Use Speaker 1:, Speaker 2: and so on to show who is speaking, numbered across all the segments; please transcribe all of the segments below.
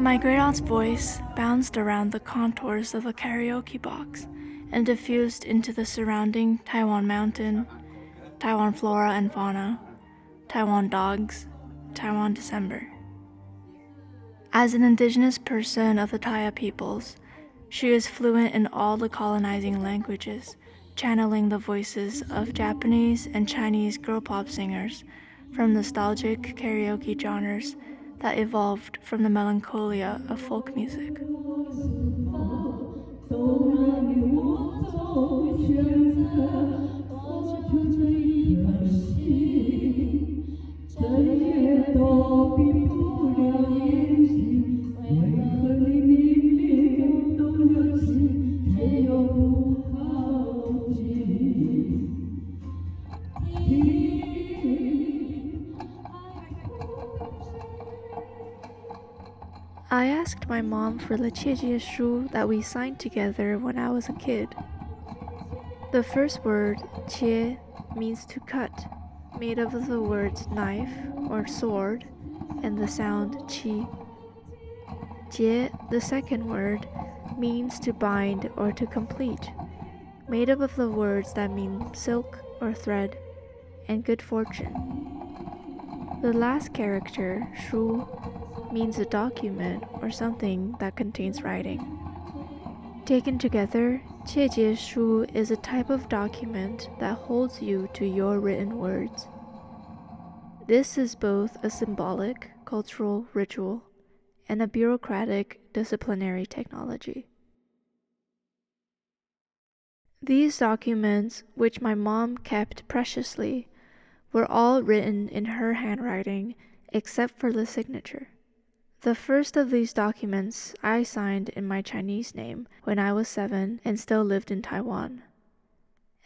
Speaker 1: My great-aunt's voice bounced around the contours of a karaoke box and diffused into the surrounding Taiwan mountain, Taiwan flora and fauna, Taiwan dogs, Taiwan December. As an indigenous person of the Taya peoples, she is fluent in all the colonizing languages, channeling the voices of Japanese and Chinese girl pop singers from nostalgic karaoke genres that evolved from the melancholia of folk music. I asked my mom for the che-jie-shu that we signed together when I was a kid. The first word, che, means to cut, made up of the words knife or sword and the sound chi. Jie, the second word, means to bind or to complete, made up of the words that mean silk or thread and good fortune. The last character, shu, means a document or something that contains writing. Taken together, che-jie-shu is a type of document that holds you to your written words. This is both a symbolic, cultural ritual and a bureaucratic, disciplinary technology. These documents, which my mom kept preciously, were all written in her handwriting except for the signature. The first of these documents I signed in my Chinese name when I was 7 and still lived in Taiwan.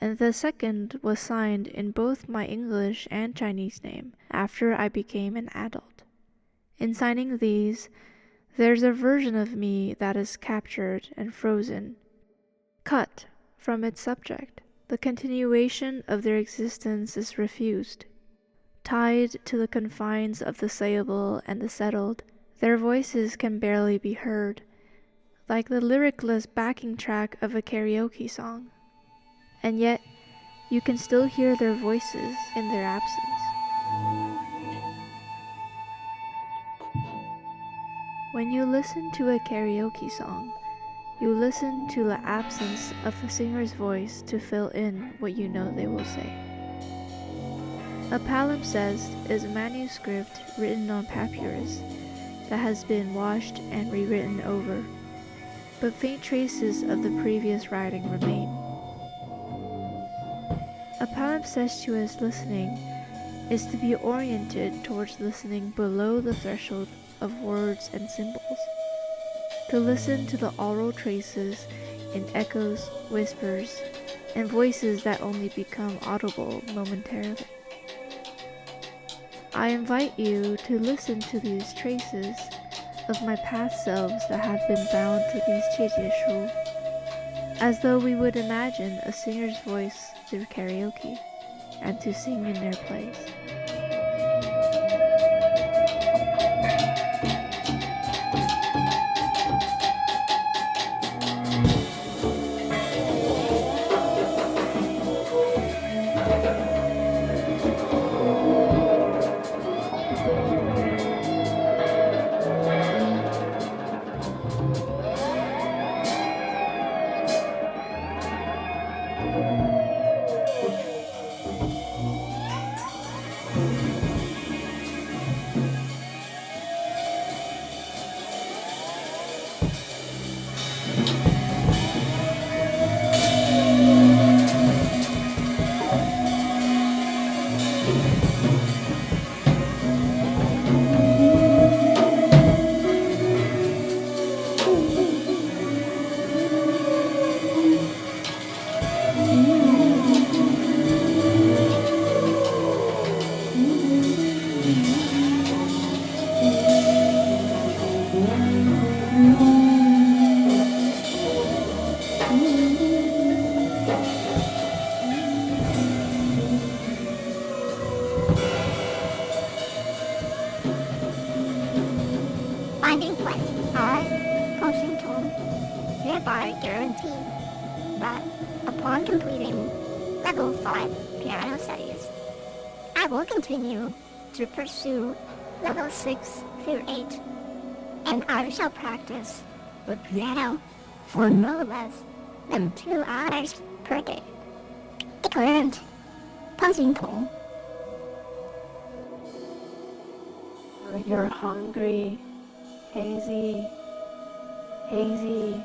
Speaker 1: And the second was signed in both my English and Chinese name after I became an adult. In signing these, there's a version of me that is captured and frozen, cut from its subject. The continuation of their existence is refused. Tied to the confines of the sayable and the settled, their voices can barely be heard, like the lyricless backing track of a karaoke song. And yet, you can still hear their voices in their absence. When you listen to a karaoke song, you listen to the absence of the singer's voice to fill in what you know they will say. A palimpsest is a manuscript written on papyrus that has been washed and rewritten over, but faint traces of the previous writing remain. A palimpsestuous listening is to be oriented towards listening below the threshold of words and symbols, to listen to the oral traces in echoes, whispers, and voices that only become audible momentarily. I invite you to listen to these traces of my past selves that have been bound to these che-jie-shu, as though we would imagine a singer's voice through karaoke, and to sing in their place.
Speaker 2: I guarantee that upon completing level 5 piano studies, I will continue to pursue level 6 through 8, and I shall practice the piano for no less than 2 hours per day. Declarant, posing poll.
Speaker 1: You're hungry, Hazy. Hazy,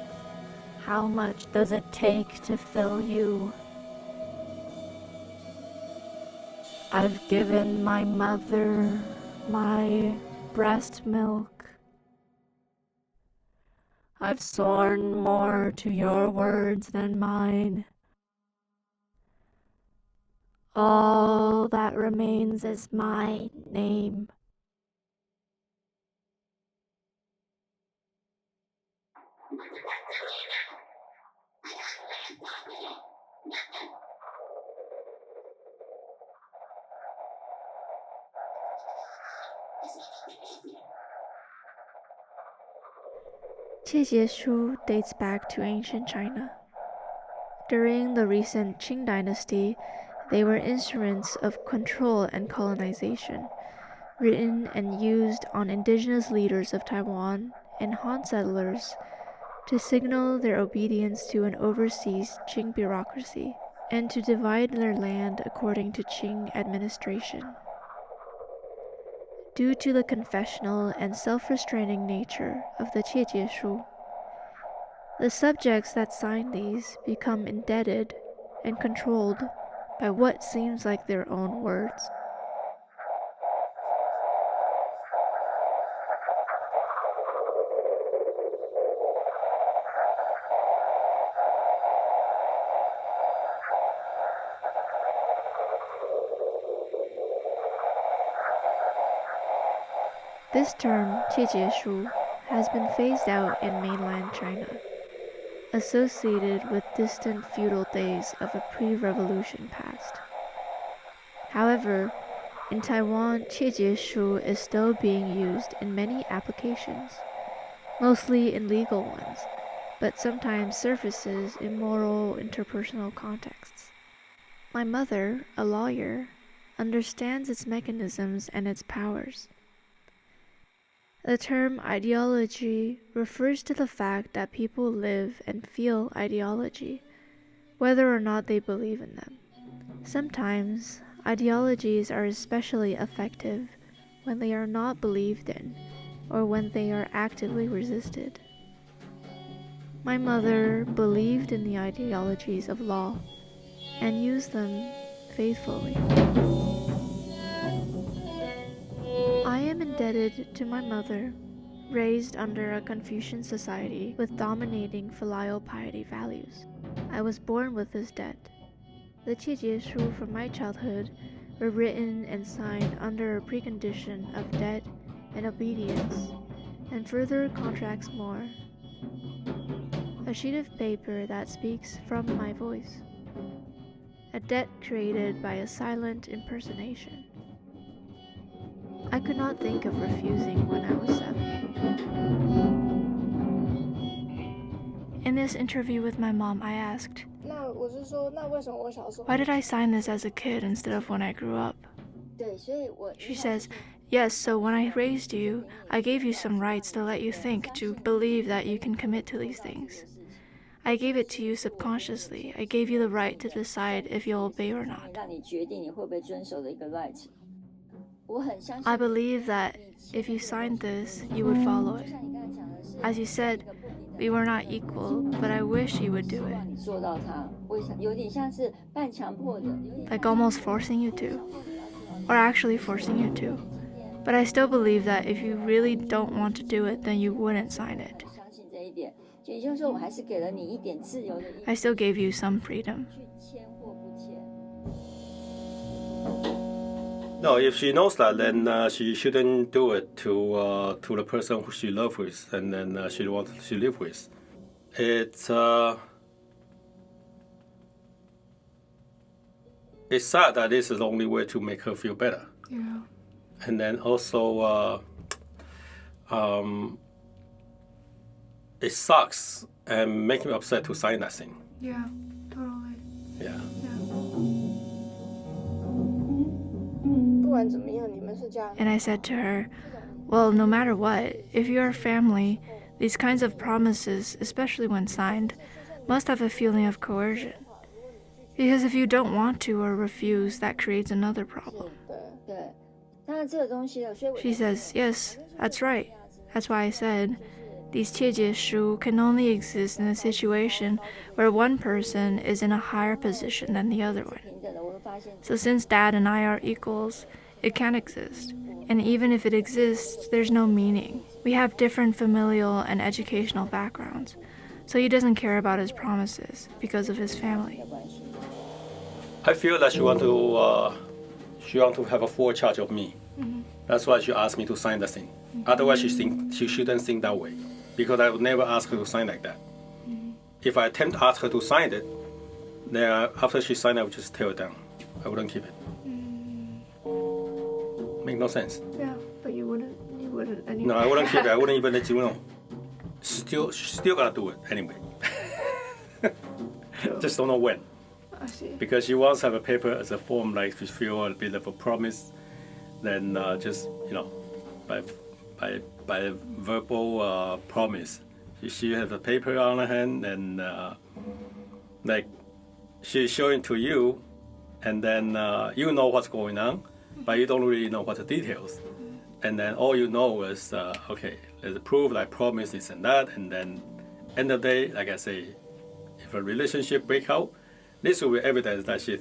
Speaker 1: how much does it take to fill you? I've given my mother my breast milk. I've sworn more to your words than mine. All that remains is my name. Che-jie-shu dates back to ancient China. During the recent Qing dynasty, they were instruments of control and colonization, written and used on indigenous leaders of Taiwan and Han settlers to signal their obedience to an overseas Qing bureaucracy and to divide their land according to Qing administration. Due to the confessional and self-restraining nature of the che-jie-shu, the subjects that sign these become indebted and controlled by what seems like their own words. This term, che-jie-shu, has been phased out in mainland China, associated with distant feudal days of a pre-revolution past. However, in Taiwan, che-jie-shu is still being used in many applications, mostly in legal ones, but sometimes surfaces in moral interpersonal contexts. My mother, a lawyer, understands its mechanisms and its powers. The term ideology refers to the fact that people live and feel ideology, whether or not they believe in them. Sometimes, ideologies are especially effective when they are not believed in, or when they are actively resisted. My mother believed in the ideologies of law and used them faithfully. I am indebted to my mother, raised under a Confucian society with dominating filial piety values. I was born with this debt. The che-jie-shu from my childhood were written and signed under a precondition of debt and obedience, and further contracts more. A sheet of paper that speaks from my voice. A debt created by a silent impersonation. I could not think of refusing when I was 7. In this interview with my mom, I asked, why did I sign this as a kid instead of when I grew up? She says, yes, so when I raised you, I gave you some rights to let you think, to believe that you can commit to these things. I gave it to you subconsciously. I gave you the right to decide if you'll obey or not. I believe that if you signed this, you would follow it. As you said, we were not equal, but I wish you would do it. Like almost forcing you to, or actually forcing you to. But I still believe that if you really don't want to do it, then you wouldn't sign it. I still gave you some freedom.
Speaker 3: No, if she knows that, then she shouldn't do it to the person who she loves with and then she live with. It's sad that this is the only way to make her feel better.
Speaker 1: Yeah.
Speaker 3: And then also, it sucks and make me upset to sign that thing.
Speaker 1: Yeah, totally.
Speaker 3: Yeah.
Speaker 1: And I said to her, well, no matter what, if you're a family, these kinds of promises, especially when signed, must have a feeling of coercion. Because if you don't want to or refuse, that creates another problem. She says, yes, that's right. That's why I said, these che-jie-shu can only exist in a situation where one person is in a higher position than the other one. So since Dad and I are equals, it can't exist. And even if it exists, there's no meaning. We have different familial and educational backgrounds. So he doesn't care about his promises because of his family.
Speaker 3: I feel that she want to have a full charge of me.
Speaker 1: Mm-hmm.
Speaker 3: That's why she asked me to sign the thing. Mm-hmm. Otherwise, she shouldn't think that way, because I would never ask her to sign like that. Mm-hmm. If I attempt to ask her to sign it, then after she signed, I would just tear it down. I wouldn't keep it. Mm-hmm. Make no sense.
Speaker 1: Yeah, but you wouldn't anyway.
Speaker 3: No, I wouldn't keep it. I wouldn't even let you know. She's still gonna do it anyway. Just don't know when.
Speaker 1: I see.
Speaker 3: Because she wants to have a paper as a form, like to feel a bit of a promise, then just by verbal promise, she has a paper on her hand, and like she's showing to you, and then you know what's going on, but you don't really know what the details, and then all you know is okay, there's a proof, like promise this and that, and then end of the day, like I say, if a relationship break out, this will be evidence that she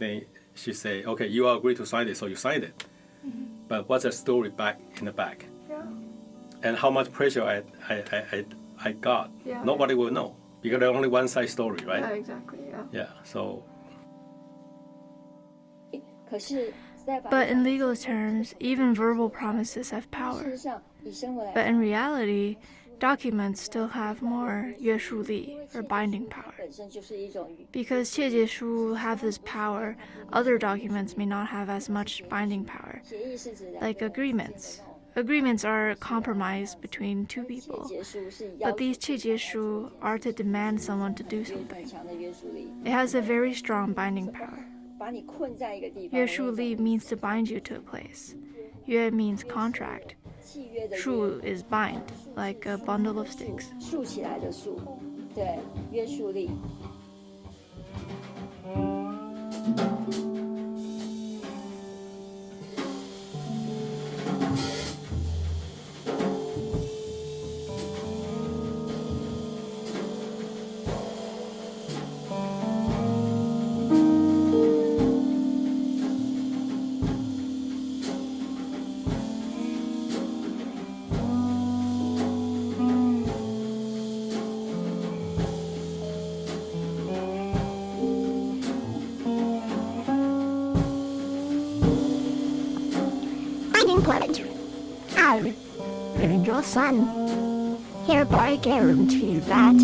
Speaker 3: say, okay, you agree to sign it, so you signed it. Mm-hmm. But what's the story back in the back? Yeah. And how much pressure I got? Yeah. Nobody will know, because there's only one side story, right?
Speaker 1: Yeah, exactly. Yeah.
Speaker 3: Yeah. So.
Speaker 1: But in legal terms, even verbal promises have power. But in reality, documents still have more 约束力 or binding power. Because che-jie-shu have this power, other documents may not have as much binding power. Like agreements. Agreements are a compromise between two people. But these che-jie-shu are to demand someone to do something. It has a very strong binding power. 约束力 means to bind you to a place. 约 means contract. 束 is bind, like a bundle of sticks.
Speaker 4: 竖起来的竖，对，约束力。
Speaker 2: Pledge. I, Enzo Sun, hereby guarantee that,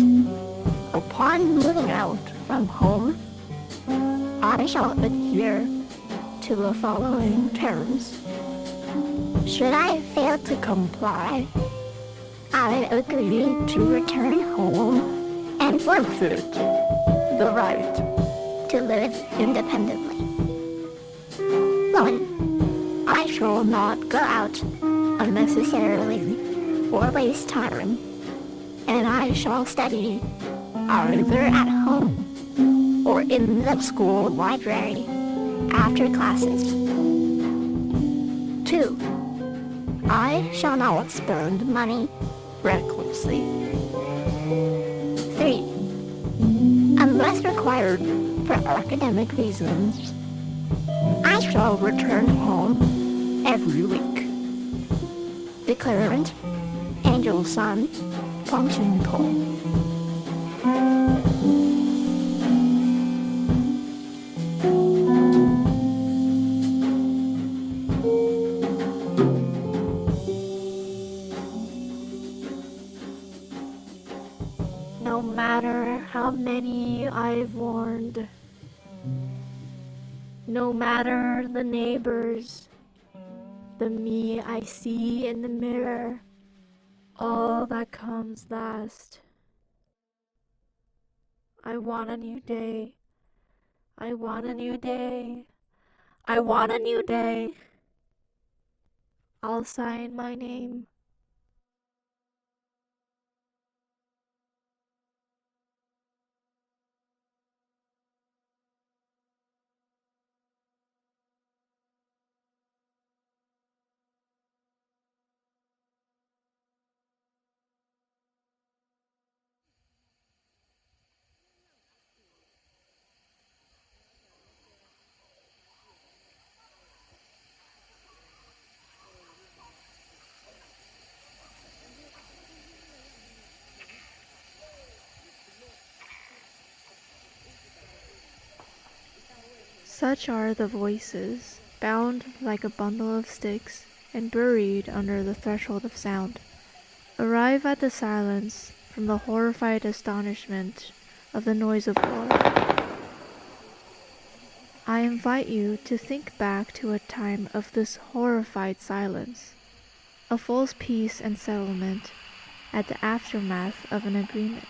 Speaker 2: upon moving out from home, I shall adhere to the following terms. Should I fail to comply, I agree to return home and forfeit the right to live independently. 1. I shall not go out unnecessarily or waste time, and I shall study either at home or in the school library after classes. 2. I shall not spend money recklessly. 3. Unless required for academic reasons, I shall return home every week. Declarant, Enzo Sun Cut.
Speaker 1: No matter how many I've warned, no matter the neighbors, the me I see in the mirror, all that comes last I want a new day. I want a new day. I want a new day. I'll sign my name. Such are the voices, bound like a bundle of sticks and buried under the threshold of sound. Arrive at the silence from the horrified astonishment of the noise of war. I invite you to think back to a time of this horrified silence, a false peace and settlement at the aftermath of an agreement.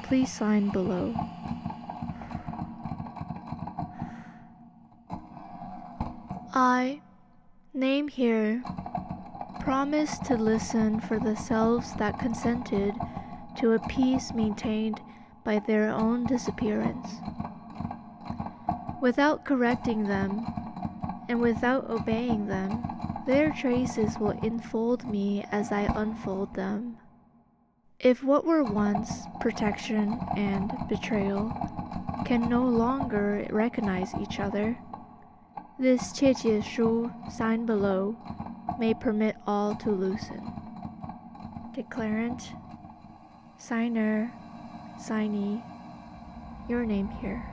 Speaker 1: Please sign below. I, name here, promise to listen for the selves that consented to a peace maintained by their own disappearance. Without correcting them, and without obeying them, their traces will enfold me as I unfold them. If what were once protection and betrayal can no longer recognize each other, this che-jie-shu sign below may permit all to loosen. Declarant, signer, signee, your name here.